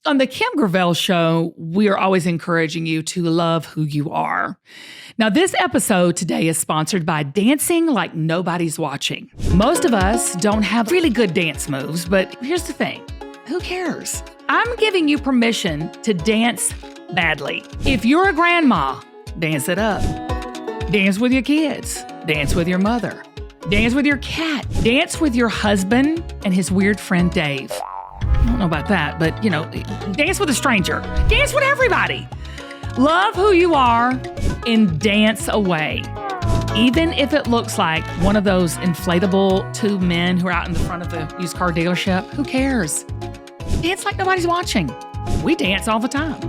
On the Kim Gravel Show, we are always encouraging you to love who you are. Now, this episode today is sponsored by Dancing Like Nobody's Watching. Most of us don't have really good dance moves, but here's the thing. Who cares? I'm giving you permission to dance badly. If you're a grandma, dance it up. Dance with your kids. Dance with your mother. Dance with your cat. Dance with your husband and his weird friend, Dave. I don't know about that, but, dance with a stranger. Dance with everybody. Love who you are and dance away. Even if it looks like one of those inflatable two men who are out in the front of the used car dealership, who cares? Dance like nobody's watching. We dance all the time.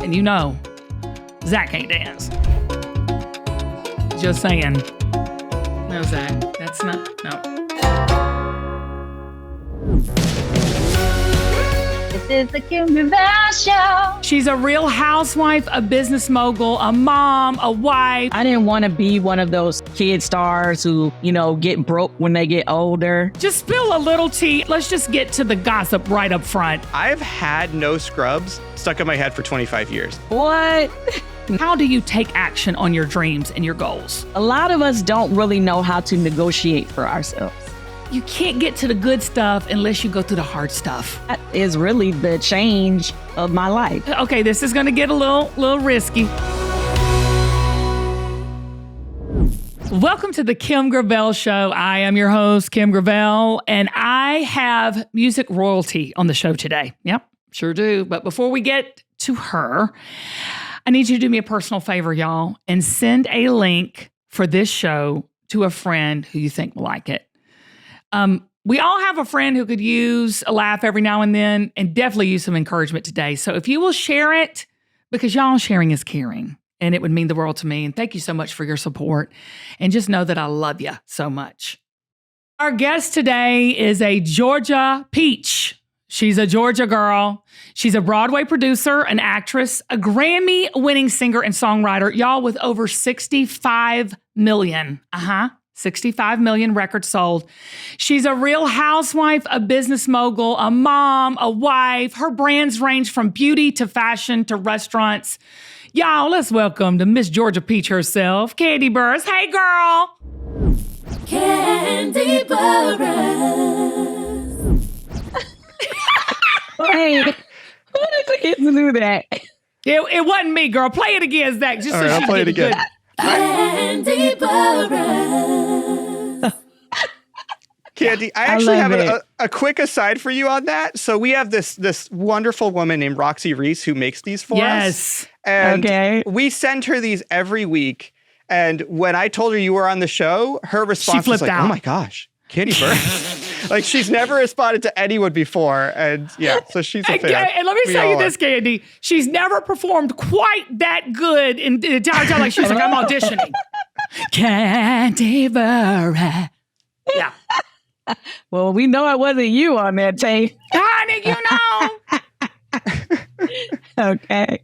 And Zach can't dance. Just saying. No, Zach, that's not, no. This is the Kim Gravel Show. She's a real housewife, a business mogul, a mom, a wife. I didn't want to be one of those kid stars who, get broke when they get older. Just spill a little tea. Let's just get to the gossip right up front. I've had no scrubs stuck in my head for 25 years. What? How do you take action on your dreams and your goals? A lot of us don't really know how to negotiate for ourselves. You can't get to the good stuff unless you go through the hard stuff. That is really the change of my life. Okay, this is going to get a little risky. Welcome to the Kim Gravel Show. I am your host, Kim Gravel, and I have music royalty on the show today. Yep, sure do. But before we get to her, I need you to do me a personal favor, y'all, and send a link for this show to a friend who you think will like it. We all have a friend who could use a laugh every now and then, and definitely use some encouragement today. So if you will share it, because y'all, sharing is caring, and it would mean the world to me. And thank you so much for your support. And just know that I love you so much. Our guest today is a Georgia peach. She's a Georgia girl. She's a Broadway producer, an actress, a Grammy-winning singer and songwriter, y'all, with over 65 million. 65 million records sold. She's a real housewife, a business mogul, a mom, a wife. Her brands range from beauty to fashion to restaurants. Y'all, let's welcome to Miss Georgia Peach herself, Kandi Burruss. Hey, girl. Kandi Burruss. Wait, who did get to do that? It wasn't me, girl. Play it again, Zach. Just All so right, she I'll play it again. Kandi Burruss. Kandi, I actually have a quick aside for you on that. So we have this wonderful woman named Roxy Reese who makes these for us. Yes. And we send her these every week. And when I told her you were on the show, her response was like, out. "Oh my gosh, Kandi Burruss." Like, she's never responded to anyone before. And yeah, so she's a fan. And let me say you this, Kandi. She's never performed quite that good in the entire time. Like, she's like, I'm auditioning. Kandi Burruss. Yeah. Well, we know it wasn't you on that tape. Honey, Okay.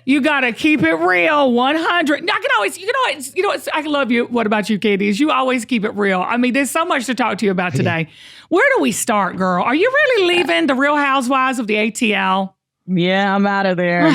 You gotta keep it real, 100. I can love you. What about you, Kandi? Is you always keep it real. I mean, there's so much to talk to you about today. Where do we start, girl? Are you really leaving the Real Housewives of the ATL? Yeah, I'm out of there.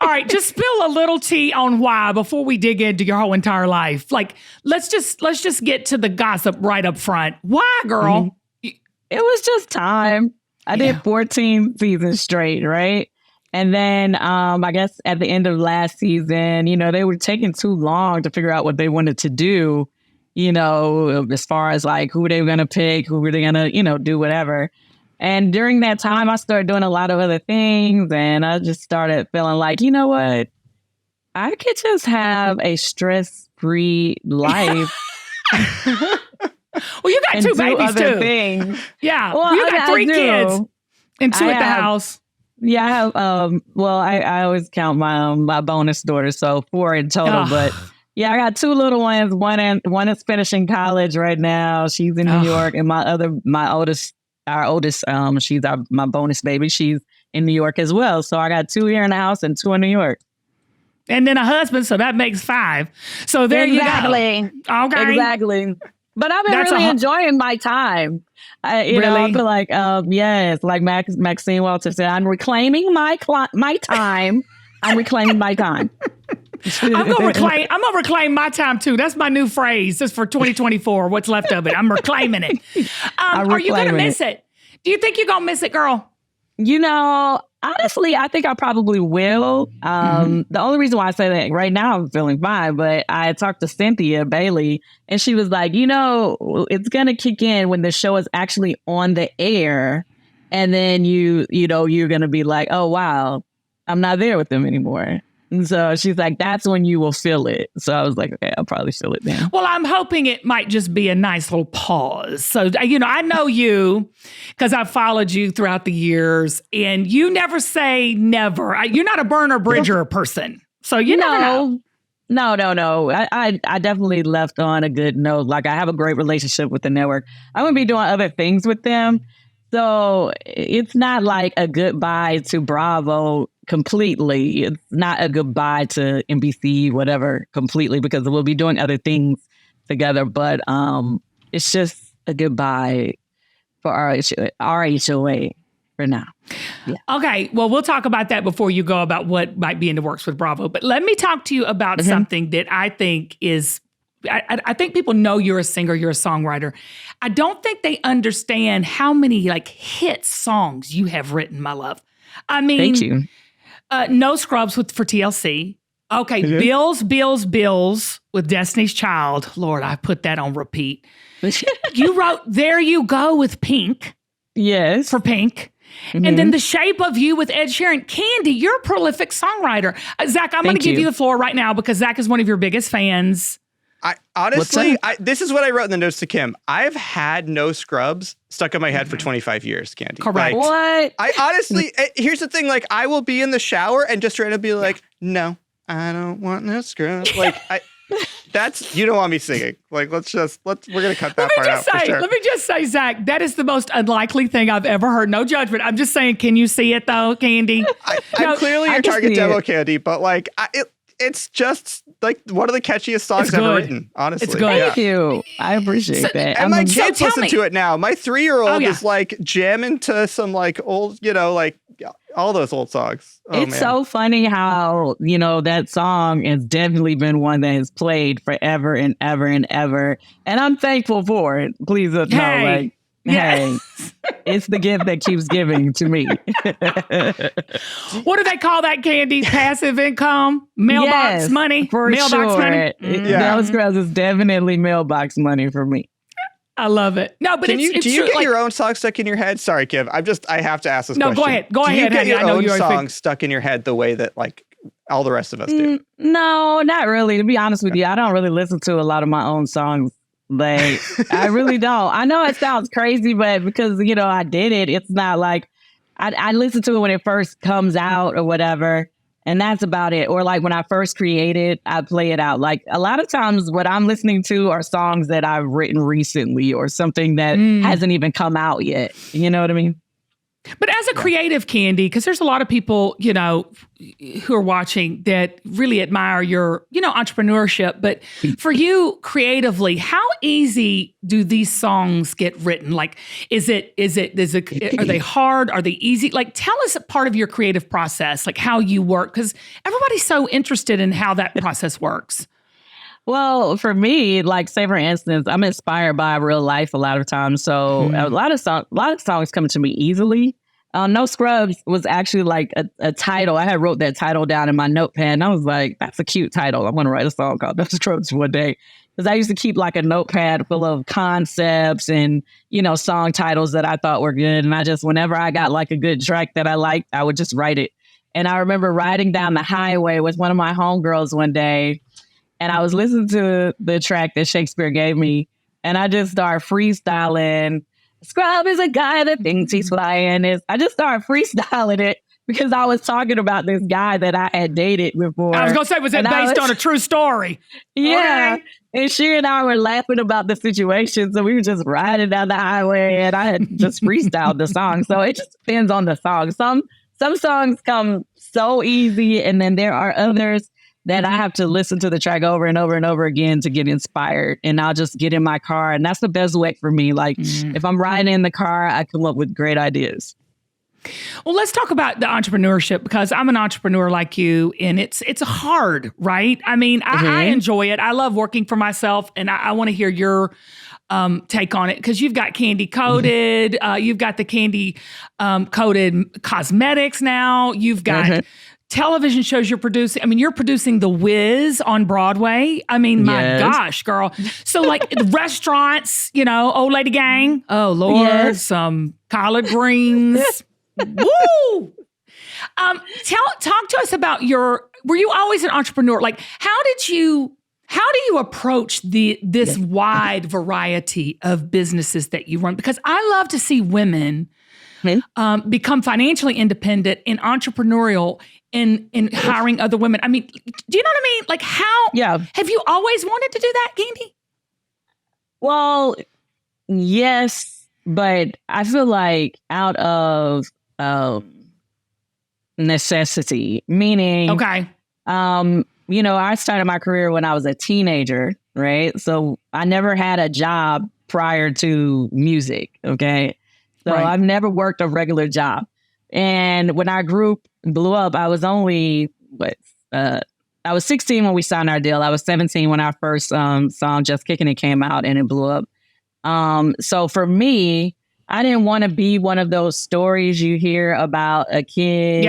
All right, just spill a little tea on why before we dig into your whole entire life. Like, let's just get to the gossip right up front. Why, girl? Mm-hmm. It was just time. I did 14 seasons straight, right? And then I guess at the end of last season, they were taking too long to figure out what they wanted to do, as far as like who they were going to pick, who were they going to, do whatever. And during that time, I started doing a lot of other things, and I just started feeling like, you know what? I could just have a stress-free life. Well, you got two babies too. Things. Yeah. Well, you got 3 kids and 2 at the house. Yeah, I have. I always count my bonus daughter, so 4 in total. But yeah, I got 2 little ones. One is finishing college right now. She's in New York, and our oldest, she's my bonus baby. She's in New York as well. So I got 2 here in the house and 2 in New York. And then a husband, so that makes 5. So there you go. Okay. Exactly. But I've been That's really enjoying my time. You know, I feel like, yes, like Maxine Walter said, I'm reclaiming my time. I'm reclaiming my time. I'm gonna reclaim my time too. That's my new phrase just for 2024. What's left of it, I'm reclaiming it. Are you gonna miss it? Do you think you're gonna miss it, girl? You know, honestly, I think I probably will. The only reason why I say that right now, I'm feeling fine, but I talked to Cynthia Bailey and she was like, you know, it's going to kick in when the show is actually on the air. And then you know, you're going to be like, oh, wow, I'm not there with them anymore. And so she's like, that's when you will feel it. So I was like, okay, I'll probably feel it then. Well, I'm hoping it might just be a nice little pause. So, you know, I know you because I've followed you throughout the years and you never say never. You're not a burner bridger person. So you never know. No. I definitely left on a good note. Like I have a great relationship with the network. I'm going to be doing other things with them. So it's not like a goodbye to Bravo completely. It's not a goodbye to NBC, whatever, completely, because we'll be doing other things together. But it's just a goodbye for our HOA for now. Yeah. Okay. Well, we'll talk about that before you go about what might be in the works with Bravo. But let me talk to you about something that I think is I think people know you're a singer, you're a songwriter. I don't think they understand how many like hit songs you have written, my love. I mean, thank you. No Scrubs for TLC. Okay, Bills with Destiny's Child. Lord, I put that on repeat. You wrote There You Go with Pink. Yes. For Pink. And then The Shape of You with Ed Sheeran. Kandi, you're a prolific songwriter. Zach, I'm going to give you the floor right now because Zach is one of your biggest fans. I honestly, this is what I wrote in the notes to Kim. I've had No Scrubs stuck in my head for 25 years, Kandi. Correct. Like, What? I honestly, here's the thing. Like, I will be in the shower and just try to be like, no, I don't want no scrubs. Like, you don't want me singing. Like, we're going to cut that part out for sure. Let me just say, Zach, that is the most unlikely thing I've ever heard. No judgment. I'm just saying, can you see it though, Kandi? I'm clearly your target demo, Kandi, but like, it's just like one of the catchiest songs ever written, honestly. It's good. Thank you. I appreciate that. And my kids listen to it now. My 3-year-old is like jamming to some like old, you know, like all those old songs. It's so funny how, you know, that song has definitely been one that has played forever and ever and ever. And I'm thankful for it. Please know, like, hey, it's the gift that keeps giving to me. What do they call that, Kandi? Passive income? Mailbox money? For mailbox sure. money? No Scrubs is definitely mailbox money for me. I love it. No, but do you get your own song stuck in your head? Sorry, Kim. I have to ask this question. No, go ahead. Go ahead, honey. I know your own song stuck in your head the way that like all the rest of us do? No, not really. To be honest with you, I don't really listen to a lot of my own songs. Like, I really don't. I know it sounds crazy, but because, you know, I did it, it's not like I listen to it when it first comes out or whatever. And that's about it. Or like when I first created, I play it out. Like a lot of times what I'm listening to are songs that I've written recently or something that hasn't even come out yet. You know what I mean? But as a creative, Kandi, because there's a lot of people, you know, who are watching that really admire your, you know, entrepreneurship. But for you creatively, how easy do these songs get written? Like, are they hard? Are they easy? Like, tell us a part of your creative process, like how you work, because everybody's so interested in how that process works. Well, for me, like say for instance, I'm inspired by real life a lot of times. So a lot of songs come to me easily. No Scrubs was actually like a title. I had wrote that title down in my notepad and I was like, that's a cute title. I'm going to write a song called No Scrubs one day. Because I used to keep like a notepad full of concepts and, you know, song titles that I thought were good. And I just, whenever I got like a good track that I liked, I would just write it. And I remember riding down the highway with one of my homegirls one day. And I was listening to the track that Shakespeare gave me, and I just started freestyling. Scrub is a guy that thinks he's flying. I just started freestyling it because I was talking about this guy that I had dated before. I was going to say, was it based on a true story? Yeah. Okay. And she and I were laughing about the situation. So we were just riding down the highway and I had just freestyled the song. So it just depends on the song. Some songs come so easy, and then there are others that I have to listen to the track over and over and over again to get inspired. And I'll just get in my car. And that's the best way for me. Like if I'm riding in the car, I come up with great ideas. Well, let's talk about the entrepreneurship, because I'm an entrepreneur like you, and it's hard, right? I mean, I enjoy it. I love working for myself, and I want to hear your take on it, because you've got Kandi Koated, you've got the Kandi Koated cosmetics now, you've got television shows you're producing. I mean, you're producing The Wiz on Broadway. I mean, my gosh, girl. So like restaurants, Old Lady Gang. Oh, Lord, some collard greens. Woo! Talk to us about were you always an entrepreneur? Like, how do you approach this wide variety of businesses that you run? Because I love to see women become financially independent and entrepreneurial in hiring other women. I mean, do you know what I mean? Like have you always wanted to do that, Kandi? Well, yes, but I feel like out of necessity, meaning, I started my career when I was a teenager, right? So I never had a job prior to music. Okay. So I've never worked a regular job. And when our group blew up, I was only, I was 16 when we signed our deal. I was 17 when our first song, Just Kicking It, came out and it blew up. So for me, I didn't want to be one of those stories you hear about a kid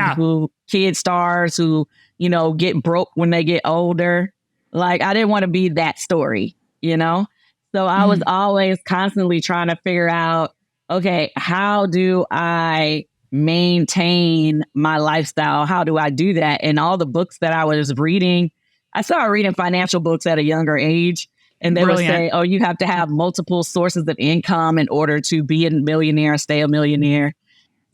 kid stars who, get broke when they get older. Like, I didn't want to be that story, So I was always constantly trying to figure out, okay, how do I maintain my lifestyle? How do I do that? And all the books that I was reading, I started reading financial books at a younger age. And they would say, oh, you have to have multiple sources of income in order to be a millionaire, stay a millionaire.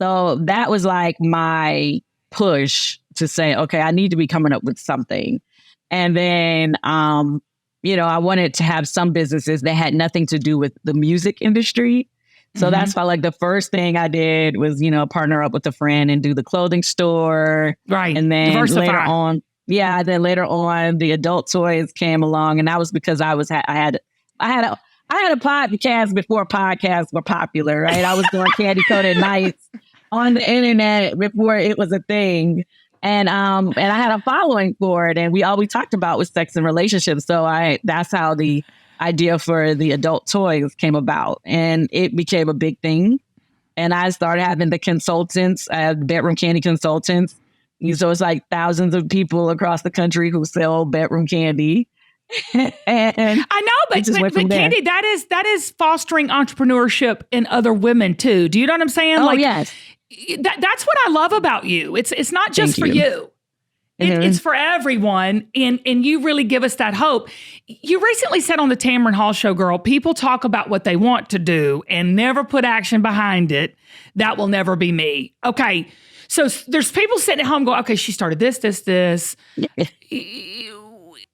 So that was like my push to say, okay, I need to be coming up with something. And then, I wanted to have some businesses that had nothing to do with the music industry. So that's why, like, the first thing I did was, partner up with a friend and do the clothing store. Right. And then later on, the adult toys came along, and that was because I had a podcast before podcasts were popular, right? I was doing Kandi Koated nights on the internet before it was a thing, and I had a following for it, and all we talked about was sex and relationships. So that's how the idea for the adult toys came about, and it became a big thing. And I started having the consultants, Bedroom Kandi consultants. So it's like thousands of people across the country who sell Bedroom Kandi. And I know, but Kandi, that is fostering entrepreneurship in other women too. Do you know what I'm saying? Oh, yes. That's what I love about you. It's not just for you. It's for everyone. And you really give us that hope. You recently said on the Tamron Hall show, girl, people talk about what they want to do and never put action behind it. That will never be me. Okay. So there's people sitting at home going, okay, she started this.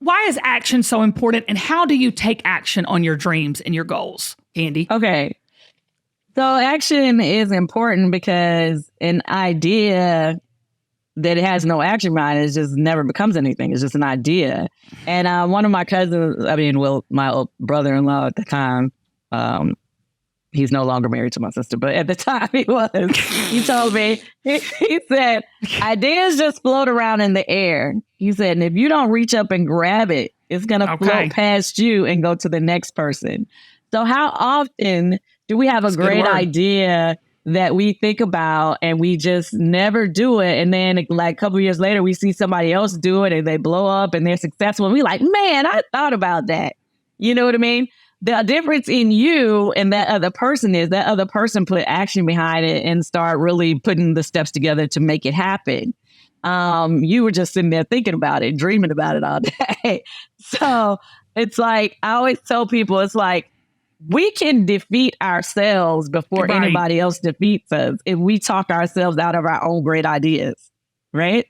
Why is action so important? And how do you take action on your dreams and your goals, Kandi? Okay. So action is important because an idea that it has no action behind it just never becomes anything. It's just an idea. And one of my cousins, my old brother-in-law at the time, he's no longer married to my sister, but at the time he was. He told me, he said, ideas just float around in the air. He said, and if you don't reach up and grab it, it's going to float past you and go to the next person. So how often do we have a great idea that we think about and we just never do it? And then like a couple of years later, we see somebody else do it and they blow up and they're successful. And we're like, man, I thought about that. You know what I mean? The difference in you and that other person is that other person put action behind it and start really putting the steps together to make it happen. You were just sitting there thinking about it, dreaming about it all day. So it's like, I always tell people, it's like, we can defeat ourselves before anybody else defeats us if we talk ourselves out of our own great ideas, right?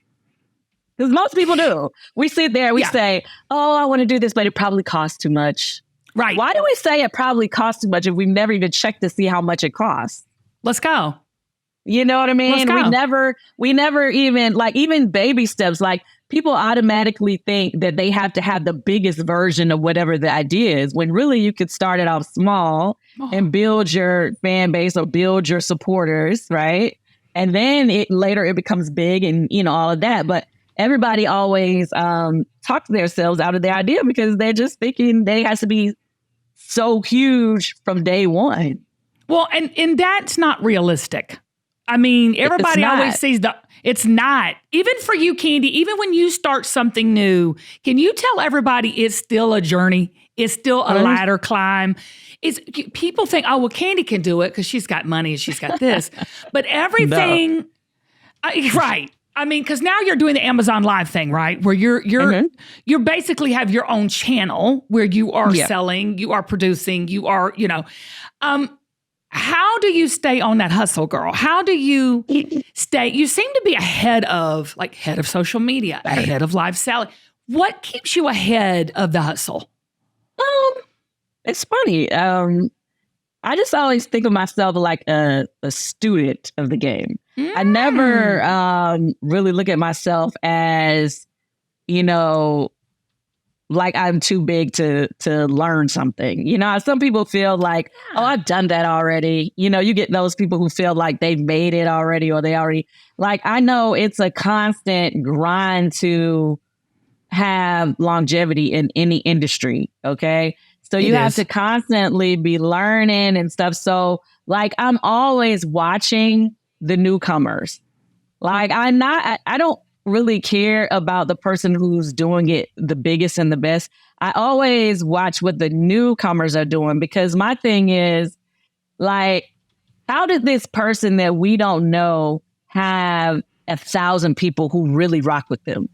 Because most people do. We sit there, we say, oh, I want to do this, but it probably costs too much. Right. Why do we say it probably costs too much if we've never even checked to see how much it costs? Let's go. You know what I mean? We never even, like, even baby steps, like people automatically think that they have to have the biggest version of whatever the idea is, when really you could start it off small and build your fan base or build your supporters, right? And then later it becomes big and, you know, all of that. But everybody always talks themselves out of their idea because they're just thinking they has to be so huge from day one. Well, and that's not realistic. I mean, everybody always sees it's not. Even for you, Kandi, even when you start something new, can you tell everybody it's still a journey? It's still a ladder climb. People think, oh, well, Kandi can do it because she's got money and she's got this. But everything, right. I mean, because now you're doing the Amazon Live thing, right? Where you basically have your own channel where you are selling, you are producing, you are, you know. How do you stay on that hustle, girl? How do you stay? You seem to be ahead of social media, ahead of live selling. What keeps you ahead of the hustle? It's funny. I just always think of myself like a student of the game. I never really look at myself as, you know, like I'm too big to learn something. You know, some people feel like, oh, I've done that already. You know, you get those people who feel like they've made it already, or they already, like, I know it's a constant grind to have longevity in any industry. Okay. So you have to constantly be learning and stuff. So like, I'm always watching the newcomers. Like I don't really care about the person who's doing it the biggest and the best. I always watch what the newcomers are doing, because my thing is, like, how did this person that we don't know have 1,000 people who really rock with them?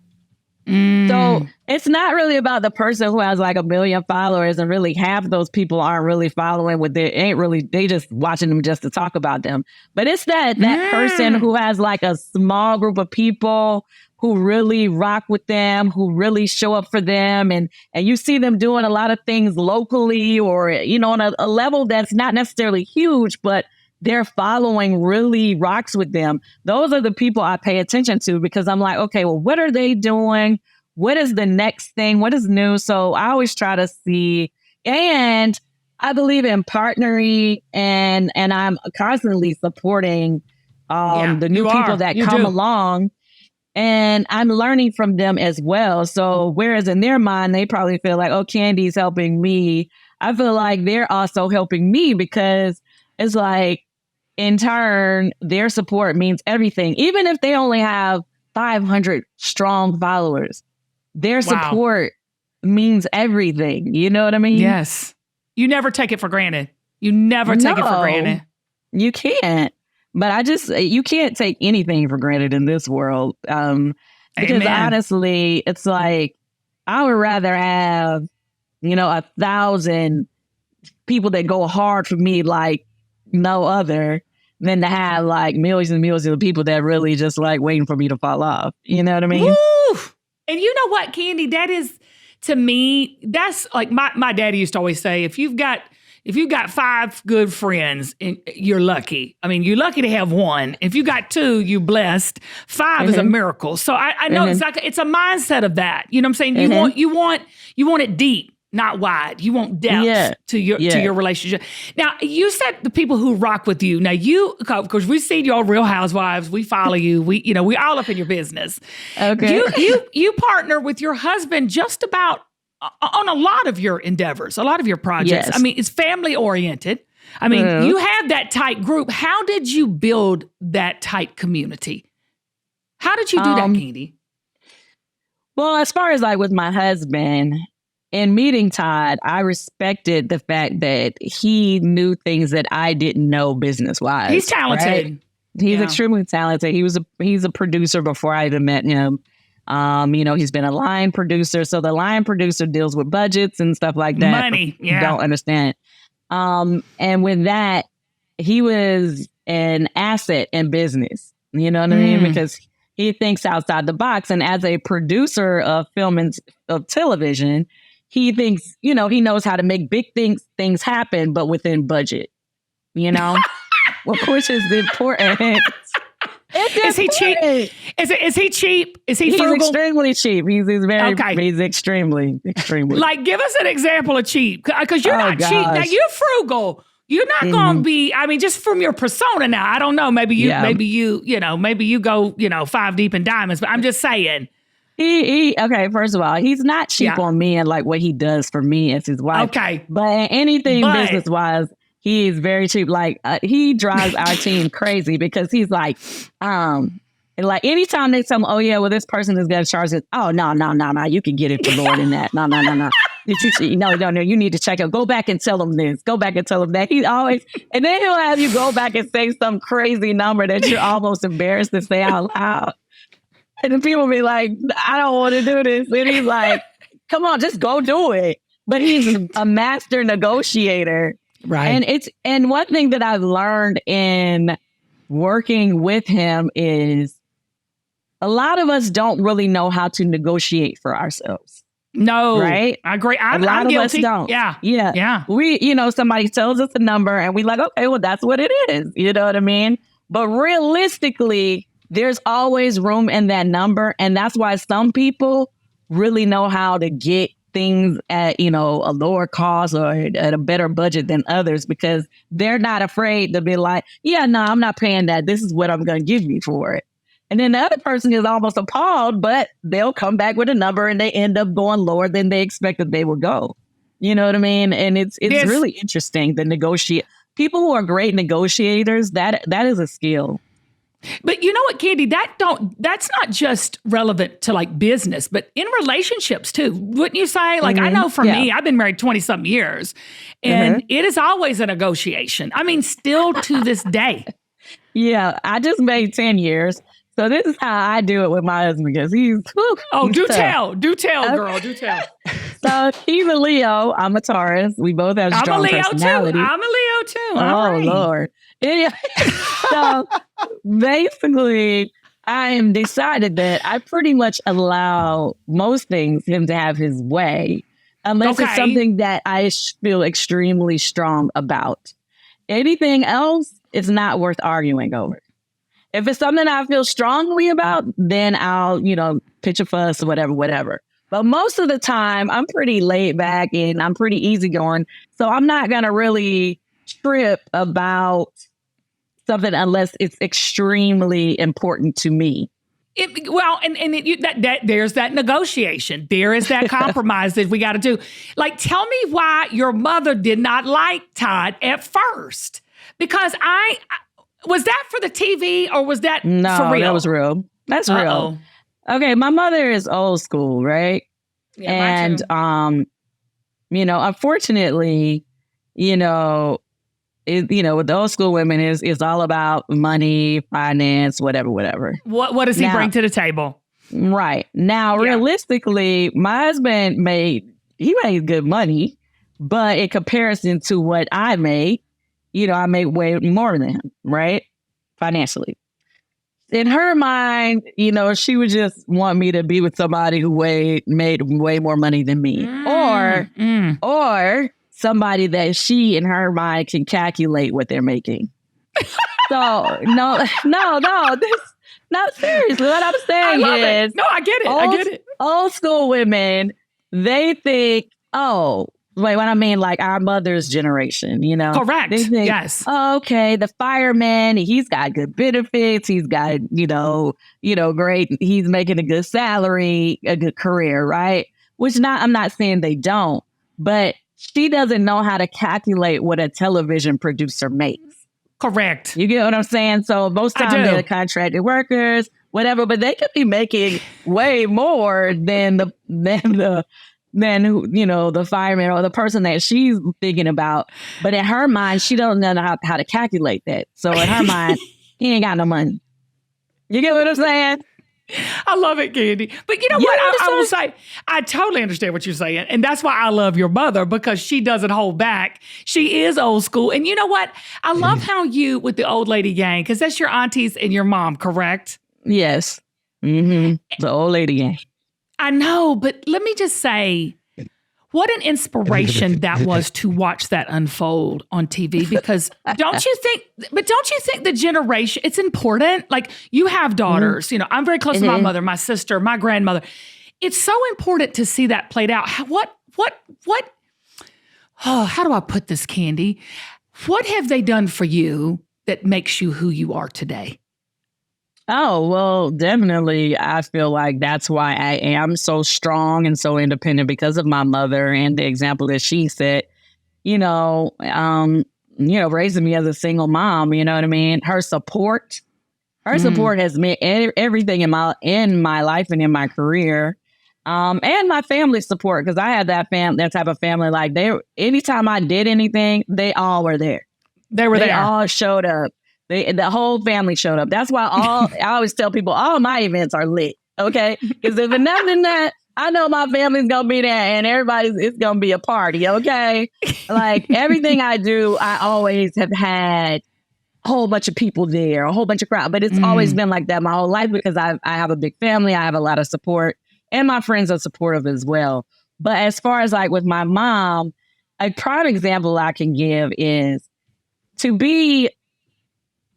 So it's not really about the person who has like 1 million followers and really half of those people aren't really following with they just watching them just to talk about them. But it's that person who has like a small group of people who really rock with them, who really show up for them. And you see them doing a lot of things locally or, you know, on a level that's not necessarily huge, but their following really rocks with them. Those are the people I pay attention to, because I'm like, okay, well, what are they doing? What is the next thing? What is new? So I always try to see, and I believe in partnering, and I'm constantly supporting the new people that come along, and I'm learning from them as well. So whereas in their mind, they probably feel like, oh, Kandi's helping me. I feel like they're also helping me, because it's like, in turn, their support means everything. Even if they only have 500 strong followers, their support means everything. You know what I mean? Yes. You never take it for granted. You never take it for granted. You can't. But you can't take anything for granted in this world. Because honestly, it's like, I would rather have, you know, 1,000 people that go hard for me like no other, than to have like millions and millions of people that really just like waiting for me to fall off. You know what I mean? Woo! And you know what, Kandi, that is, to me, that's like my daddy used to always say, if you've got 5 good friends, you're lucky. I mean, you're lucky to have one. If you got 2, you're blessed. 5 is a miracle. So I know it's like, it's a mindset of that. You know what I'm saying? You want it deep, not wide. You want depth to your relationship. Now, you said the people who rock with you. Now, because we've seen you on Real Housewives, we follow you. We all up in your business. Okay. You partner with your husband just about on a lot of your endeavors, a lot of your projects. Yes. I mean, it's family oriented. I mean, you have that tight group. How did you build that tight community? How did you do that, Kandi? Well, as far as like with my husband, in meeting Todd, I respected the fact that he knew things that I didn't know business-wise. He's talented. Right? He's extremely talented. He's a producer before I even met him. You know, he's been a line producer. So the line producer deals with budgets and stuff like that. Money, yeah. Don't understand. And with that, he was an asset in business. You know what I mean? Because he thinks outside the box. And as a producer of film and of television, he thinks, he knows how to make big things happen, but within budget, which is important. Is he cheap? Is he cheap? Is he He's frugal? extremely cheap. He's very, Okay. he's extremely. Like, give us an example of cheap, because you're not cheap. Now, gosh. you're frugal. You're not going to be. I mean, just from your persona. Now, I don't know. Maybe you, maybe you go, 5 deep in diamonds. But I'm just saying. Okay. First of all, he's not cheap on me and like what he does for me as his wife. Okay, but anything business wise, he is very cheap. Like he drives our team crazy because he's like, like anytime they tell him, oh yeah, well this person is going to charge it. Oh no, you can get it for lower than that. No. No, you need to check it. Go back and tell him this. Go back and tell him that. He always, and then he'll have you go back and say some crazy number that you're almost embarrassed to say out loud. And then people be like, I don't want to do this. And he's like, come on, just go do it. But he's a master negotiator. Right. And one thing that I've learned in working with him is a lot of us don't really know how to negotiate for ourselves. No. Right? I agree. I'm of guilty. Us don't. Yeah. We, somebody tells us a number and we like, okay, well, that's what it is. You know what I mean? But realistically, there's always room in that number. And that's why some people really know how to get things at, a lower cost or at a better budget than others, because they're not afraid to be like, yeah, no, I'm not paying that. This is what I'm going to give you for it. And then the other person is almost appalled, but they'll come back with a number and they end up going lower than they expected they would go. You know what I mean? And it's really interesting to negotiate. People who are great negotiators, that is a skill. But you know what, Kandi, that's not just relevant to like business, but in relationships too. Wouldn't you say? Like, I know for me, I've been married 20-something years, and it is always a negotiation. I mean, still to this day. Yeah, I just made 10 years. So this is how I do it with my husband, because he's do tell, girl, do tell. So he's a Leo. I'm a Taurus. We both have strong personality. I'm a Leo too. Oh, Lord. Yeah. So basically, I am decided that I pretty much allow most things him to have his way, unless it's something that I feel extremely strong about. Anything else, it's not worth arguing over. If it's something I feel strongly about, then I'll, pitch a fuss or whatever. But most of the time, I'm pretty laid back and I'm pretty easygoing. So I'm not going to really trip about something unless it's extremely important to me. There's that negotiation. There is that compromise that we got to do. Like, tell me why your mother did not like Todd at first. Because was that for the TV or was that for real? No, that was real. That's real. Okay, my mother is old school, right? Yeah, and unfortunately, with the old school women is all about money, finance, whatever. What does he bring to the table? Right. Now, realistically, my husband made good money, but in comparison to what I made, I make way more than him, right? Financially. In her mind, she would just want me to be with somebody who made way more money than me. Or somebody that she, in her mind, can calculate what they're making. So, no, seriously, what I'm saying is... No, I get it. Old school women, they think, what I mean, like our mother's generation, Correct. They think, yes. Oh, okay, the fireman, he's got good benefits. He's got, great. He's making a good salary, a good career, right? I'm not saying they don't, but she doesn't know how to calculate what a television producer makes. Correct. You get what I'm saying? So most times they're contracted workers, whatever, but they could be making way more than the fireman or the person that she's thinking about. But in her mind, she doesn't know how to calculate that. So in her mind, he ain't got no money. You get what I'm saying? I love it, Kandi. But you know what? I will say, I totally understand what you're saying. And that's why I love your mother, because she doesn't hold back. She is old school. And you know what? I love how you, with the old lady gang, because that's your aunties and your mom, correct? Yes. Mm-hmm. The old lady gang. I know, but let me just say, What an inspiration that was to watch that unfold on TV, because don't you think the generation, it's important? Like, you have daughters, you know, I'm very close to my mother, my sister, my grandmother. It's so important to see that played out. How do I put this, Kandi? What have they done for you that makes you who you are today? Oh, well, definitely. I feel like that's why I am so strong and so independent, because of my mother and the example that she set, raising me as a single mom, you know what I mean? Her support has meant everything in my life and in my career. And my family support, because I had that type of family. Like, anytime I did anything, they all were there. They all showed up. The whole family showed up. That's why I always tell people all my events are lit. Okay, because if it's nothing that, I know my family's gonna be there and it's gonna be a party. Okay, like everything I do, I always have had a whole bunch of people there, a whole bunch of crowd. But it's always been like that my whole life, because I have a big family. I have a lot of support. And my friends are supportive as well. But as far as like with my mom, a prime example I can give is to be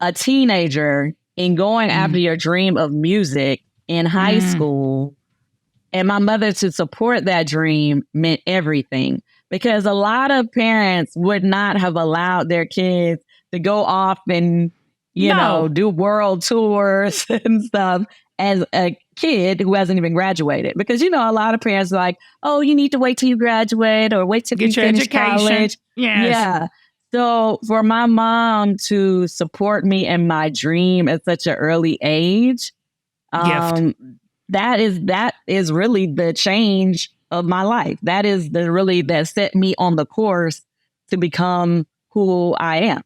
a teenager and going after your dream of music in high school, and my mother to support that dream meant everything. Because a lot of parents would not have allowed their kids to go off and, do world tours and stuff as a kid who hasn't even graduated. Because, a lot of parents are like, oh, you need to wait till you graduate or wait till you finish college. Yes. Yeah. So for my mom to support me in my dream at such an early age, that is really the change of my life. That is that set me on the course to become who I am,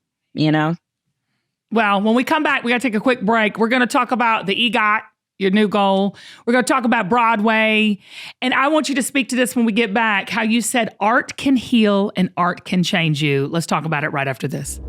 Well, when we come back, we got to take a quick break. We're going to talk about the EGOT, your new goal. We're going to talk about Broadway. And I want you to speak to this when we get back, how you said art can heal and art can change you. Let's talk about it right after this.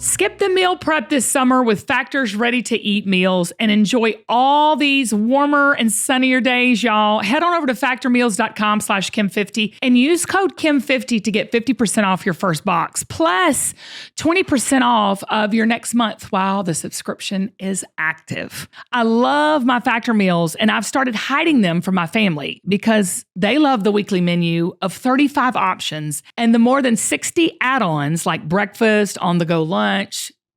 Skip the meal prep this summer with Factor's ready-to-eat meals and enjoy all these warmer and sunnier days, y'all. Head on over to factormeals.com/Kim50 and use code Kim50 to get 50% off your first box, plus 20% off of your next month while the subscription is active. I love my Factor meals, and I've started hiding them from my family because they love the weekly menu of 35 options and the more than 60 add-ons like breakfast, on-the-go lunch,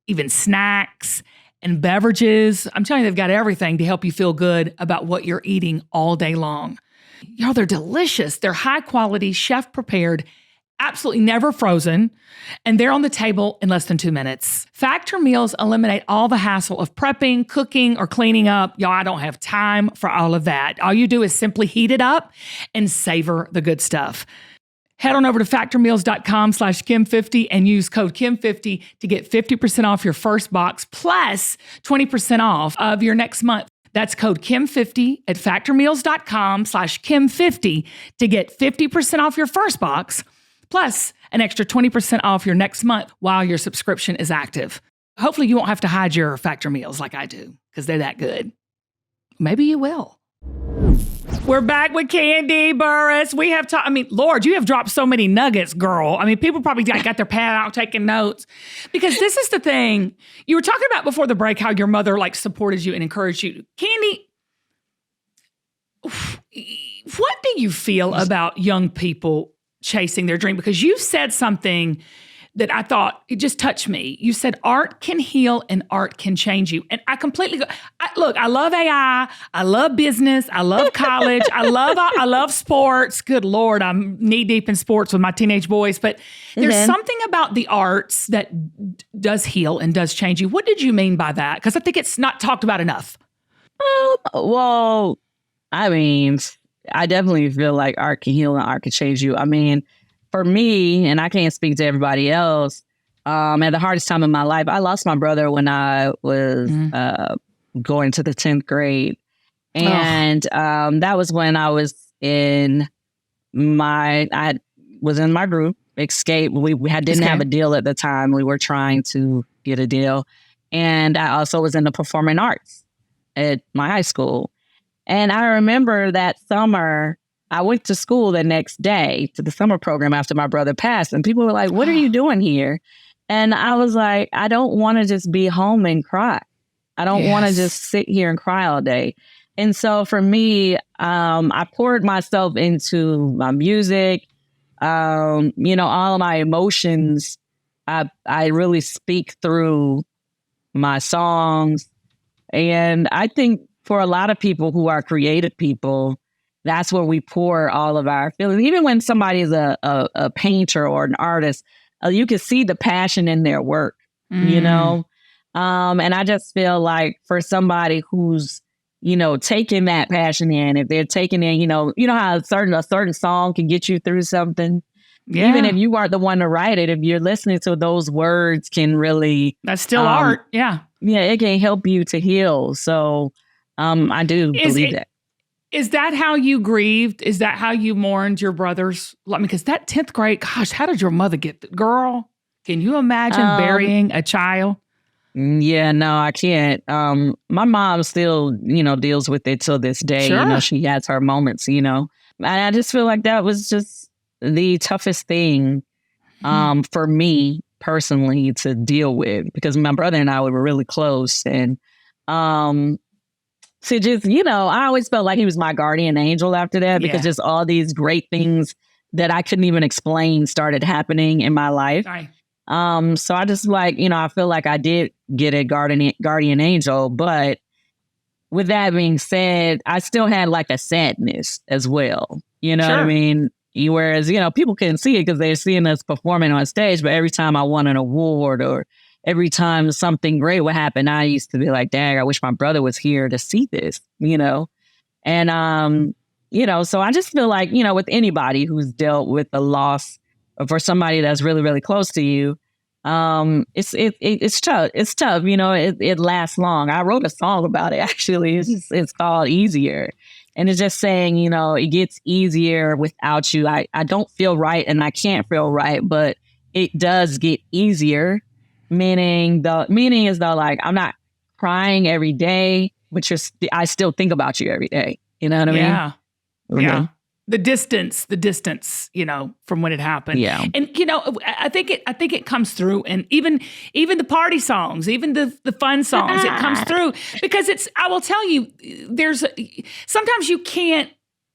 even snacks and beverages. I'm telling you, they've got everything to help you feel good about what you're eating all day long. Y'all, they're delicious. They're high quality, chef prepared, absolutely never frozen, and they're on the table in less than 2 minutes. Factor meals eliminate all the hassle of prepping, cooking, or cleaning up. Y'all, I don't have time for all of that. All you do is simply heat it up and savor the good stuff. Head on over to factormeals.com/Kim50 and use code Kim50 to get 50% off your first box plus 20% off of your next month. That's code Kim50 at factormeals.com/Kim50 to get 50% off your first box plus an extra 20% off your next month while your subscription is active. Hopefully you won't have to hide your Factor meals like I do, because they're that good. Maybe you will. We're back with Kandi Burruss. We have Lord, you have dropped so many nuggets, girl. I mean, people probably got their pad out taking notes, because this is the thing. You were talking about before the break how your mother supported you and encouraged you. Kandi, what do you feel about young people chasing their dream? Because you said something that I thought, it just touched me. You said art can heal and art can change you. And I completely look, I love AI. I love business. I love college. I love sports. Good Lord, I'm knee deep in sports with my teenage boys. But there's something about the arts that does heal and does change you. What did you mean by that? Because I think it's not talked about enough. Well, I mean, I definitely feel like art can heal and art can change you. I mean, for me, and I can't speak to everybody else, at the hardest time in my life, I lost my brother when I was going to the 10th grade. And that was when I was in my group, Xscape. We didn't have a deal at the time. We were trying to get a deal. And I also was in the performing arts at my high school. And I remember that summer, I went to school the next day to the summer program after my brother passed. And people were like, what are you doing here? And I was like, I don't want to just be home and cry. I don't want to just sit here and cry all day. And so for me, I poured myself into my music, all of my emotions. I really speak through my songs. And I think for a lot of people who are creative people, that's where we pour all of our feelings. Even when somebody is a painter or an artist, you can see the passion in their work, And I just feel like for somebody who's, taking that passion in, if they're taking in, how a certain song can get you through something. Yeah. Even if you aren't the one to write it, if you're listening to those words can really... That's still art. Yeah. Yeah, it can help you to heal. So I do believe that. Is that how you grieved? Is that how you mourned your brothers? Because that 10th grade, gosh, how did your mother get... Girl, can you imagine burying a child? Yeah, no, I can't. My mom still, deals with it till this day. Sure. She has her moments, And I just feel like that was just the toughest thing for me personally to deal with, because my brother and I were really close. And to just, I always felt like he was my guardian angel after that, because just all these great things that I couldn't even explain started happening in my life. Right. So I just I feel like I did get a guardian angel, but with that being said, I still had like a sadness as well. You know what I mean? Whereas, people couldn't see it because they're seeing us performing on stage, but every time I won an award or every time something great would happen, I used to be like, dang, I wish my brother was here to see this, And, so I just feel like, with anybody who's dealt with the loss, or for somebody that's really, really close to you, it's tough. It's tough. It lasts long. I wrote a song about it, actually. It's called Easier. And it's just saying, it gets easier without you. I don't feel right and I can't feel right, but it does get easier. Meaning is though, like, I'm not crying every day, but I still think about you every day. You know what I mean? Yeah. Mm-hmm. Yeah. The distance, from when it happened. Yeah. And, I think it comes through. And even the party songs, even the fun songs, it comes through because I will tell you, sometimes you can't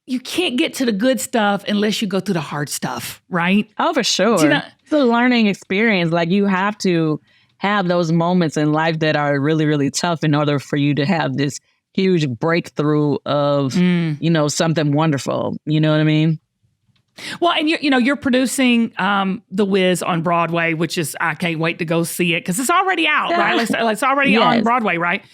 get to the good stuff unless you go through the hard stuff. Right. Oh, for sure. It's a learning experience. Like, you have to have those moments in life that are really, really tough in order for you to have this huge breakthrough of, something wonderful. You know what I mean? Well, and you're producing The Wiz on Broadway, which is, I can't wait to go see it because it's already out, right? It's already on Broadway, right?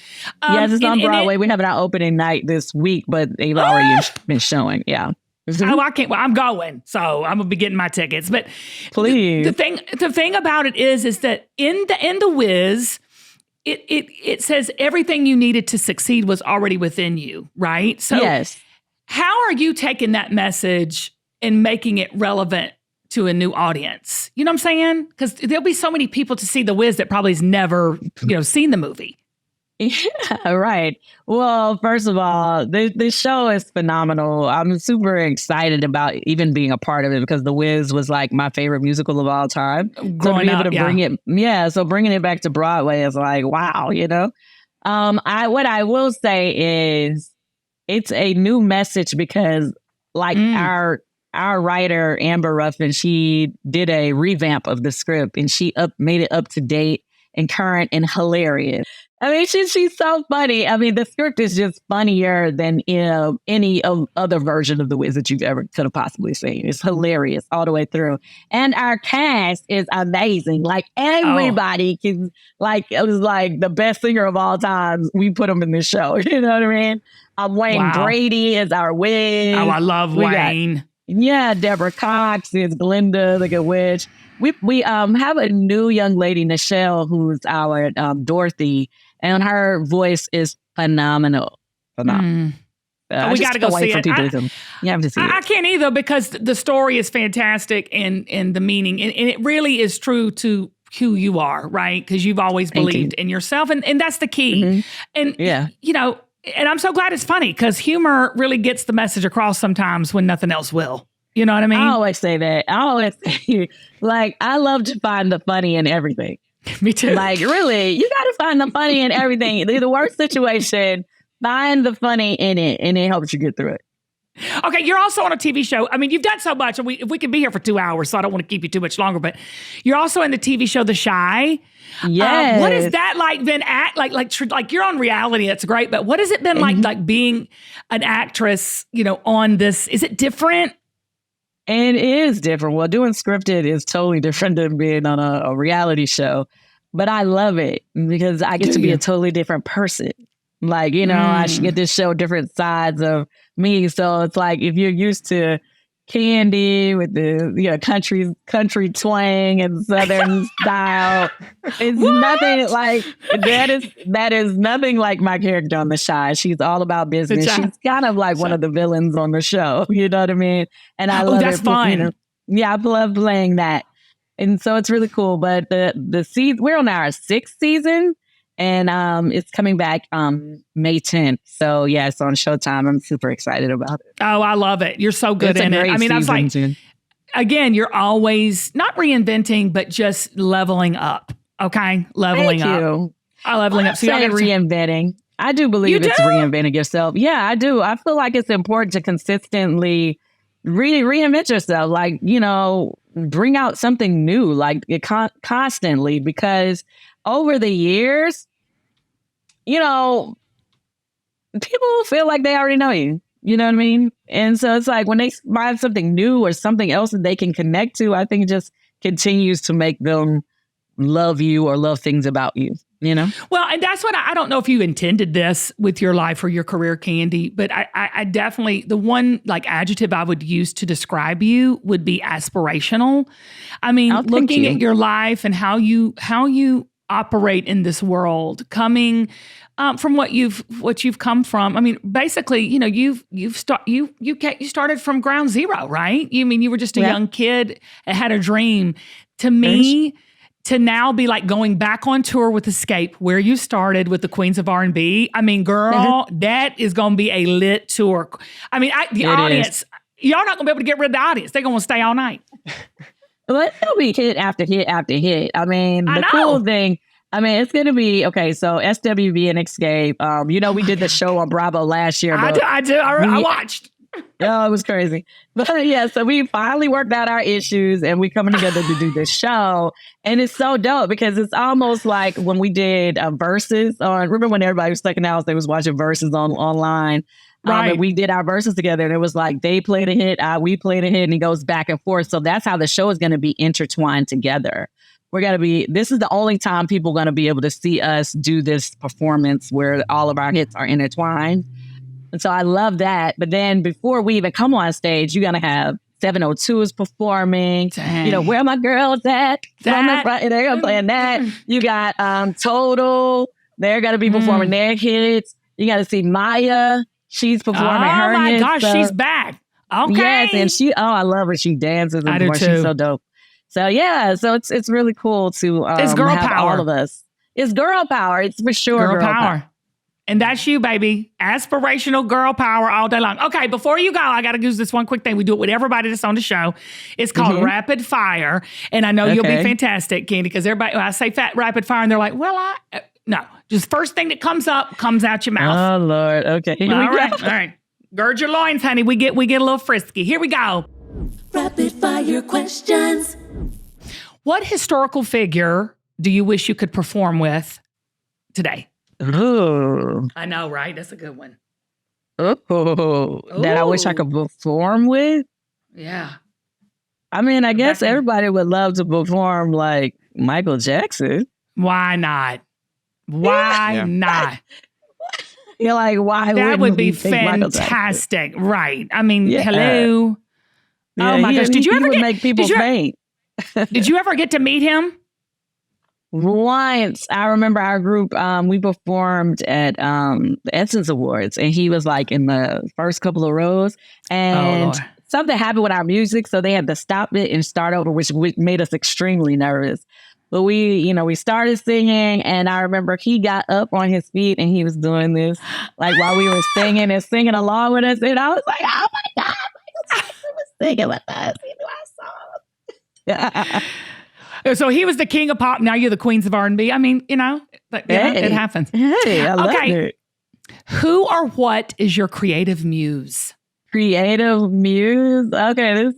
Yes, it's on Broadway. We have our opening night this week, but they've already been showing. Yeah. Oh, I can't. Well, I'm going, so I'm gonna be getting my tickets. But please, the thing about it is that in the Wiz, it says everything you needed to succeed was already within you, right? So yes. How are you taking that message and making it relevant to a new audience? You know what I'm saying? Because there'll be so many people to see The Wiz that probably has never, seen the movie. Yeah, right. Well, first of all, the show is phenomenal. I'm super excited about even being a part of it because The Wiz was like my favorite musical of all time. Growing up, so bringing it back to Broadway is like, wow, what I will say is it's a new message because like our writer, Amber Ruffin, she did a revamp of the script and she made it up to date and current and hilarious. I mean, she's so funny. I mean, the script is just funnier than any other version of The Wiz that you've ever could have possibly seen. It's hilarious all the way through. And our cast is amazing. Like, everybody can, like, it was like the best singer of all time. We put them in this show. You know what I mean? Wayne Brady is our Wiz. Oh, I love Wayne. Deborah Cox is Glinda, the Good Witch. We have a new young lady, Nichelle, who's our Dorothy, and her voice is phenomenal. We got to go see it. You have to see it. I can't either because the story is fantastic and the meaning, and it really is true to who you are, right? Because you've always believed in yourself, and that's the key. Mm-hmm. And and I'm so glad it's funny because humor really gets the message across sometimes when nothing else will. You know what I mean? I always say that. I always say, like, I love to find the funny in everything. Me too. Like, really, you got to find the funny in everything. The worst situation, find the funny in it, and it helps you get through it. Okay, you're also on a TV show. I mean, you've done so much. If we could be here for 2 hours, so I don't want to keep you too much longer, but you're also in the TV show The Chi. Yes. What is that like been like you're on reality, that's great, but what has it been like being an actress, on this? Is it different? And it is different. Well, doing scripted is totally different than being on a reality show. But I love it because I get to be a totally different person. Like, I should get to show different sides of me. So it's like if you're used to Kandi with the country twang and Southern style, it's nothing like that is nothing like my character on The Chi. She's all about business. She's kind of like one of the villains on the show. You know what I mean? And I love that's it. fun. Yeah, I love playing that. And so it's really cool. But the season, we're on our 6th season. And it's coming back May 10th. So, yeah, it's on Showtime. I'm super excited about it. Oh, I love it. You're so good in it. I mean, I was like, again, you're always not reinventing, but just leveling up. Okay? Leveling up. Leveling up. So say reinventing. I do believe it's reinventing yourself. Yeah, I do. I feel like it's important to consistently reinvent yourself. Like, bring out something new, like constantly, because over the years, people feel like they already know you. You know what I mean? And so it's like when they find something new or something else that they can connect to, I think it just continues to make them love you or love things about you, Well, and that's what I don't know if you intended this with your life or your career, Kandi, but I definitely, the one like adjective I would use to describe you would be aspirational. I mean, looking at your life and how you operate in this world, coming from what you've come from. I mean, basically, you started from ground zero, right? You were just a young kid and had a dream. To me, to now be like going back on tour with Xscape, where you started with the Queens of R&B. I mean, girl, that is going to be a lit tour. I mean, the audience, y'all not going to be able to get rid of the audience. They're going to stay all night. Well, it'll be hit after hit after hit. I mean, the cool thing, it's going to be, okay, so SWV and Xscape, we did the show on Bravo last year. I do. I watched. Oh, it was crazy. But yeah, so we finally worked out our issues and we coming together to do this show. And it's so dope because it's almost like when we did Versus on, remember when everybody was stuck in the house, they was watching Versus online. Right. And we did our verses together and it was like they played a hit, we played a hit, and it goes back and forth. So that's how the show is going to be intertwined together. This is the only time people are going to be able to see us do this performance where all of our hits are intertwined. And so I love that. But then before we even come on stage, you're going to have 702 is performing. Dang. Where my girls at? They're going to play that. You got Total. They're going to be performing their hits. You got to see Maya. She's performing her hits. Oh my gosh, she's back. Okay. Yes, and I love her. She dances. I do too. She's so dope. So yeah, so it's really cool to it's girl have power. all of us. It's girl power. It's for sure girl power. And that's you, baby. Aspirational girl power all day long. Okay, before you go, I got to use this one quick thing. We do it with everybody that's on the show. It's called Rapid Fire. And I know you'll be fantastic, Kandi, because everybody, when I say rapid fire, and they're like, well, no. Just first thing that comes up, comes out your mouth. Oh, Lord. Okay. All right. Gird your loins, honey. We get a little frisky. Here we go. Rapid fire questions. What historical figure do you wish you could perform with today? Ooh. I know, right? That's a good one. Ooh. That I wish I could perform with? Yeah. I mean, I guess everybody would love to perform like Michael Jackson. Why not? Why not? You're like, why? That would be fantastic, right? I mean, hello. Yeah, oh my gosh! Did you ever make people faint? Did you ever get to meet him? Once. I remember our group. We performed at the Essence Awards, and he was like in the first couple of rows, and something happened with our music, so they had to stop it and start over, which made us extremely nervous. But we started singing, and I remember he got up on his feet and he was doing this, like while we were singing and singing along with us. And I was like, oh my God, Michael Jackson was singing with us. He knew our song. So he was the king of pop. Now you're the queens of R&B. I mean, it happens. Hey, I love it. Who or what is your creative muse? Creative muse? Okay,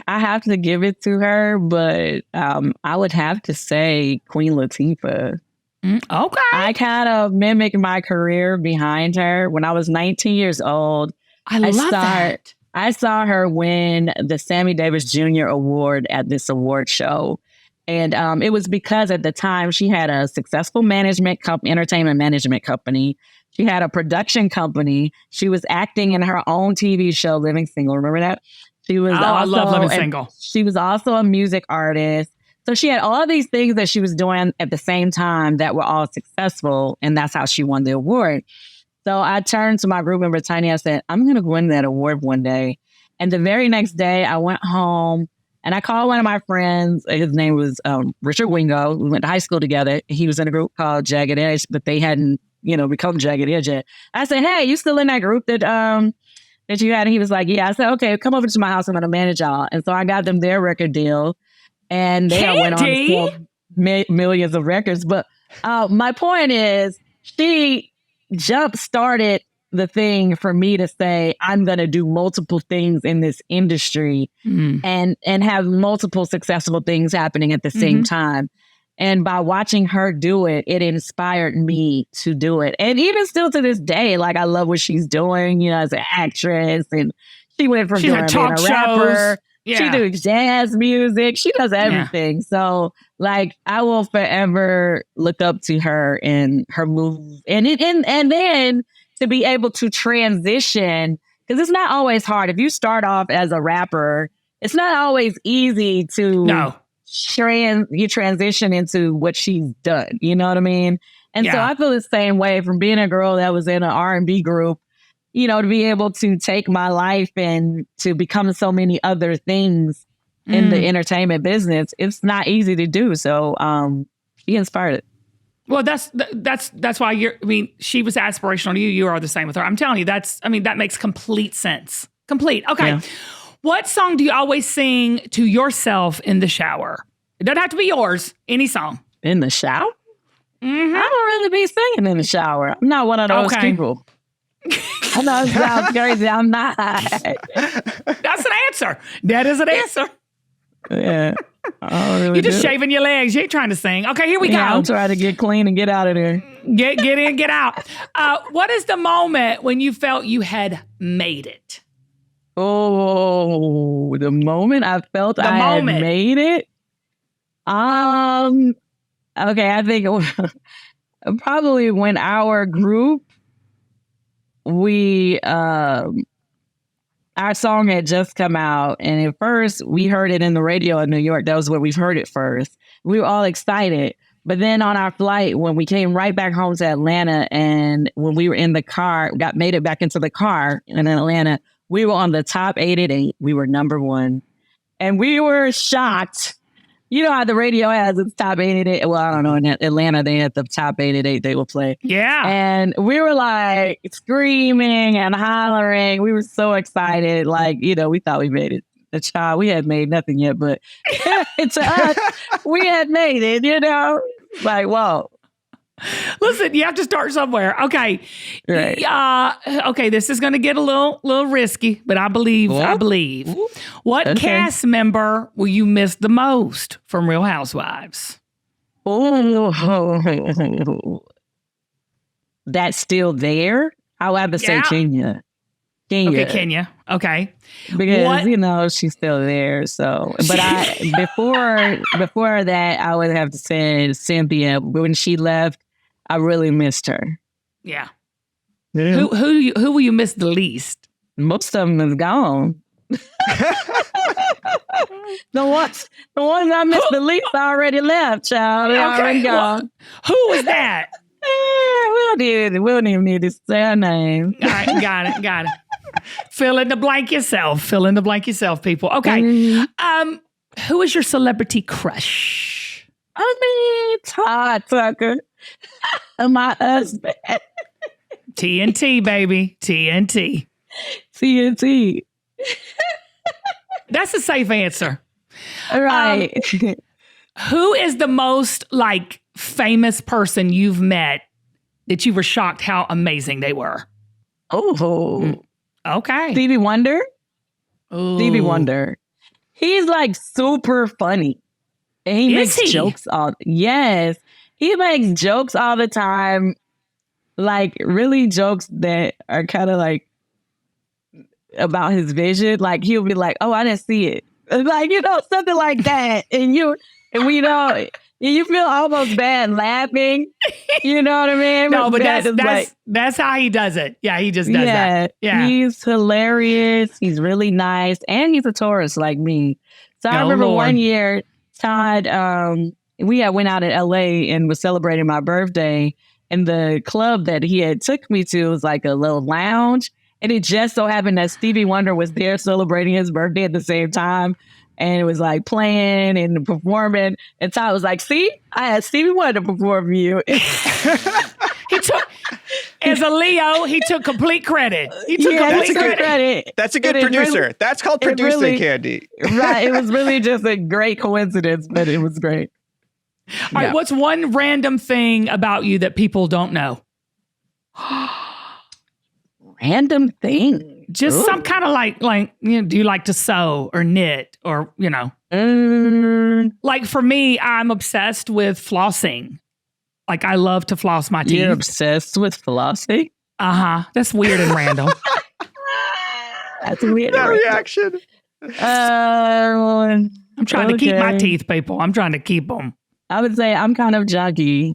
I have to give it to her, but I would have to say Queen Latifah. Okay. I kind of mimicked my career behind her. When I was 19 years old, I love that. I saw her win the Sammy Davis Jr. Award at this award show. And it was because at the time she had a successful entertainment management company. She had a production company. She was acting in her own TV show, Living Single. Remember that? She was I love Living Single. She was also a music artist. So she had all these things that she was doing at the same time that were all successful. And that's how she won the award. So I turned to my group member, Tiny. I said, I'm going to win that award one day. And the very next day, I went home and I called one of my friends. His name was Richard Wingo. We went to high school together. He was in a group called Jagged Edge, but they hadn't, become Jagged Edge yet. I said, hey, you still in that group that you had? And he was like, yeah. I said, okay, come over to my house. I'm going to manage y'all. And so I got them their record deal. And they went on to sell millions of records. But my point is, she jump-started the thing for me to say, I'm going to do multiple things in this industry and have multiple successful things happening at the same time. And by watching her do it, it inspired me to do it. And even still to this day, like I love what she's doing, as an actress. And she went from being a rapper. Yeah. She does jazz music. She does everything. Yeah. So like I will forever look up to her and her moves. And then to be able to transition, because it's not always hard. If you start off as a rapper, it's not always easy to you transition into what she's done. You know what I mean? And so I feel the same way from being a girl that was in an R&B group, to be able to take my life and to become so many other things in the entertainment business. It's not easy to do. So she inspired it. Well, that's why she was aspirational to you. You are the same with her. I'm telling you, that makes complete sense. Complete. Okay. Yeah. What song do you always sing to yourself in the shower? It doesn't have to be yours. Any song. In the shower? I don't really be singing in the shower. I'm not one of those people. I know it sounds crazy. I'm not. That's an answer. That is an answer. Yeah. Really You're just shaving your legs. You ain't trying to sing. Okay, here we go. I'm trying to get clean and get out of there. Get in, get out. What is the moment when you felt you had made it? Oh, the moment I felt had made it? Okay, I think probably when our group, our song had just come out, and at first we heard it in the radio in New York. That was where we've heard it first. We were all excited. But then on our flight, when we came right back home to Atlanta, and when we were in the car, made it back into the car in Atlanta, we were on the top 888. We were number one. And we were shocked. You know how the radio has its top 888? Well, I don't know. In Atlanta, they had the top 888 they will play. Yeah. And we were like screaming and hollering. We were so excited. Like, we thought we made it. The child, we had made nothing yet, but to us, we had made it, Like, whoa. Listen, you have to start somewhere. Okay. Right. Okay, this is going to get a little risky, but I believe. What cast member will you miss the most from Real Housewives? Oh, that's still there? I would have to say Kenya. Okay, Kenya. Okay. Because, she's still there. So, but before that, I would have to say Cynthia. When she left, I really missed her. Yeah. Who will you miss the least? Most of them is gone. The ones I missed the least already left, child. They already gone. Who was that? We don't even need to say her name. All right, got it. Fill in the blank yourself, people. Okay. Who is your celebrity crush? I mean, Todd Tucker, my husband. TNT, baby. TNT. TNT. That's a safe answer. Right. Who is the most like famous person you've met that you were shocked how amazing they were? Oh. Okay. Stevie Wonder. Ooh. Stevie Wonder. He's like super funny. And he makes jokes Yes. He makes jokes all the time. Like really jokes that are kind of like about his vision. Like he'll be like, oh, I didn't see it. Like, something like that. And we know you feel almost bad laughing. You know what I mean? No, but that's how he does it. Yeah, he just does that. Yeah. He's hilarious. He's really nice. And he's a Taurus like me. So I remember one year, Todd, we had went out in LA and was celebrating my birthday. And the club that he had took me to was like a little lounge. And it just so happened that Stevie Wonder was there celebrating his birthday at the same time. And it was like playing and performing. And Todd was like, see, I had Stevie Wonder perform for you. As a Leo, he took complete credit. Credit. That's a good producer. Really, that's called producing, Kandi. Right. It was really just a great coincidence, but it was great. All right. What's one random thing about you that people don't know? Random thing. Just some kind of like, do you like to sew or knit or, Like for me, I'm obsessed with flossing. Like I love to floss my teeth. You're obsessed with flossing? Uh-huh. That's weird and random. That's weird. That reaction. I'm trying to keep my teeth, people. I'm trying to keep them. I would say I'm kind of junky.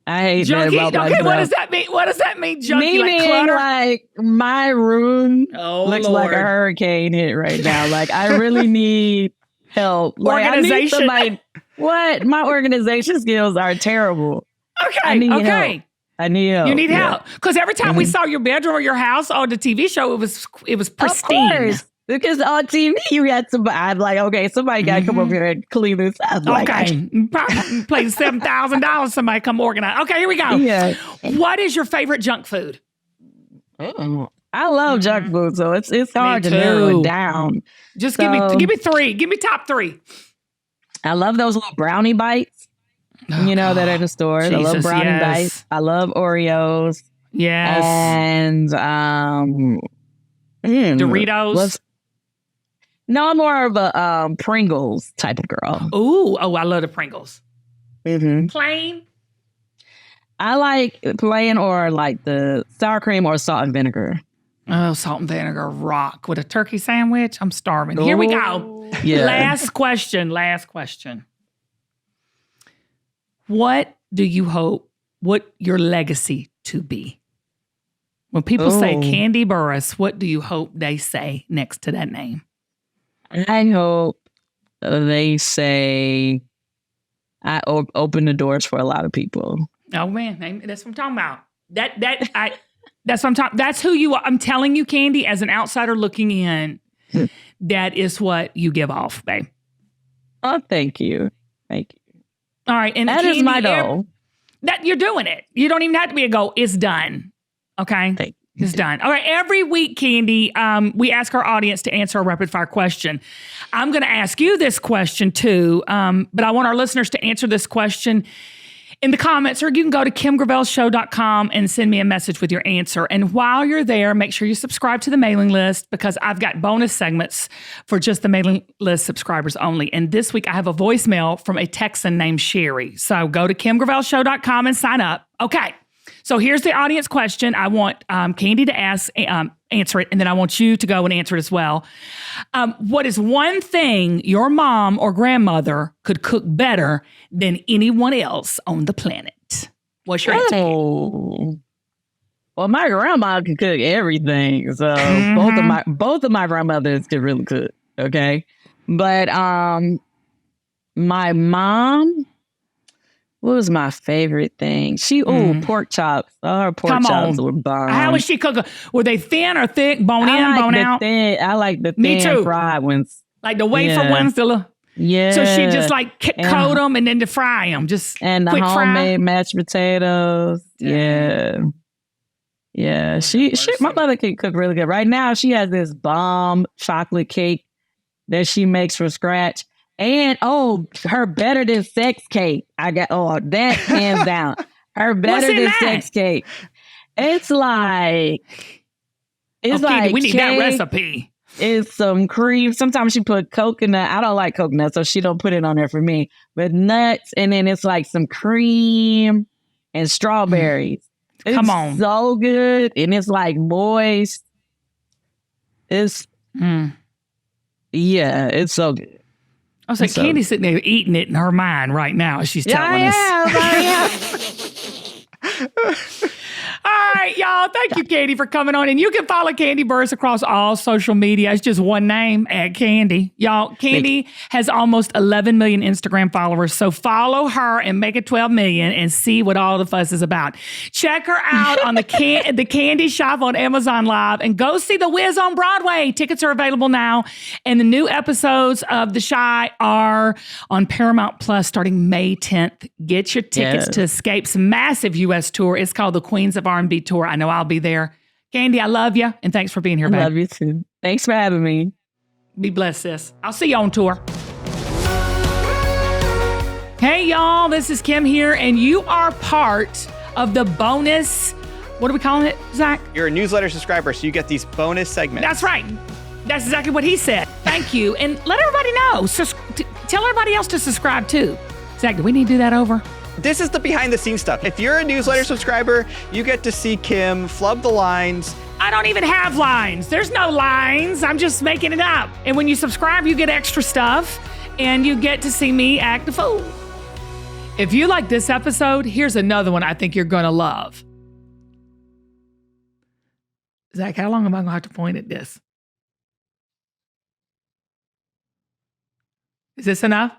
I hate junky? That about myself. What does that mean? What does that mean, junky? Meaning, like clutter? Like my room looks like a hurricane hit right now. Like I really need help. Like organization. I need somebody. What? My organization skills are terrible. Okay. I need okay. Help. I need help. You need help because every time we saw your bedroom or your house on the TV show, it was pristine. Of course. Because on TV, you had somebody, I'm like, okay, somebody got to come over here and clean this house. Okay. Probably pay $7,000, somebody come organize. Okay, here we go. Yeah. What is your favorite junk food? Oh, I love junk food, so it's hard to narrow it down. Just give me three. Give me top three. I love those little brownie bites, that are in the store. I love brownie bites. I love Oreos. Yes. And Doritos. No, I'm more of a Pringles type of girl. Ooh, I love the Pringles. Mm-hmm. Plain? I like plain or like the sour cream or salt and vinegar. Oh, salt and vinegar rock with a turkey sandwich. I'm starving. Here we go. Yeah. Last question. What do you hope your legacy to be? When people say Kandi Burruss, what do you hope they say next to that name? I hope they say I open the doors for a lot of people. Oh man, that's what I'm talking about. That's what I'm talking. That's who you are. I'm telling you, Kandi, as an outsider looking in, that is what you give off, babe. Oh, thank you. All right, and that Kandi, is my goal. That you're doing it. You don't even have to be a goal. It's done. Okay. Thank you. It's done. All right. Every week, Kandi, we ask our audience to answer a rapid fire question. I'm going to ask you this question too, but I want our listeners to answer this question in the comments, or you can go to kimgravelshow.com and send me a message with your answer. And while you're there, make sure you subscribe to the mailing list because I've got bonus segments for just the mailing list subscribers only. And this week I have a voicemail from a Texan named Sherry. So go to kimgravelshow.com and sign up. Okay. So here's the audience question. I want Kandi to answer it, and then I want you to go and answer it as well. What is one thing your mom or grandmother could cook better than anyone else on the planet? What's your answer? Well, my grandma could cook everything. So both of my grandmothers could really cook. Okay, but my mom. What was my favorite thing? Pork chops. Her pork chops were bomb. How was she cooking? Were they thin or thick? Bone in, bone out? I like the thin fried ones. Like the wafer ones? Yeah. So she just like coat them and then to fry them. Just and the quick homemade fry. mashed potatoes. Yeah. Yeah. She my mother can cook really good. Right now she has this bomb chocolate cake that she makes from scratch. And her better than sex cake. That hands down. Her better than sex cake. It's like Kandi, we need cake. that recipe. It's some cream. Sometimes she put coconut. I don't like coconut, so she don't put it on there for me. But nuts, and then it's like some cream and strawberries. Come on. It's so good, and it's like moist. It's it's so good. I was like, Kandi's sitting there eating it in her mind right now as she's telling us. All right, y'all. Thank you, Kandi, for coming on. And you can follow Kandi Burruss across all social media. It's just one name, @Kandi. Y'all, Kandi has almost 11 million Instagram followers. So follow her and make it 12 million and see what all the fuss is about. Check her out on the Kandi Shop on Amazon Live and go see The Wiz on Broadway. Tickets are available now. And the new episodes of The Chi are on Paramount Plus starting May 10th. Get your tickets to Xscape's massive U.S. tour. It's called the Queens of R&B Tour. I know I'll be there. Kandi, I love you, and thanks for being here, babe. I love you too. Thanks for having me. Be blessed, sis. I'll see you on tour. Hey, y'all, this is Kim here, and you are part of the bonus, what are we calling it, Zach? You're a newsletter subscriber, so you get these bonus segments. That's right. That's exactly what he said. Thank you. And let everybody know. Tell everybody else to subscribe, too. Zach, do we need to do that over? This is the behind the scenes stuff. If you're a newsletter subscriber, you get to see Kim flub the lines. I don't even have lines. There's no lines. I'm just making it up. And when you subscribe, you get extra stuff and you get to see me act a fool. If you like this episode, here's another one I think you're going to love. Zach, how long am I going to have to point at this? Is this enough?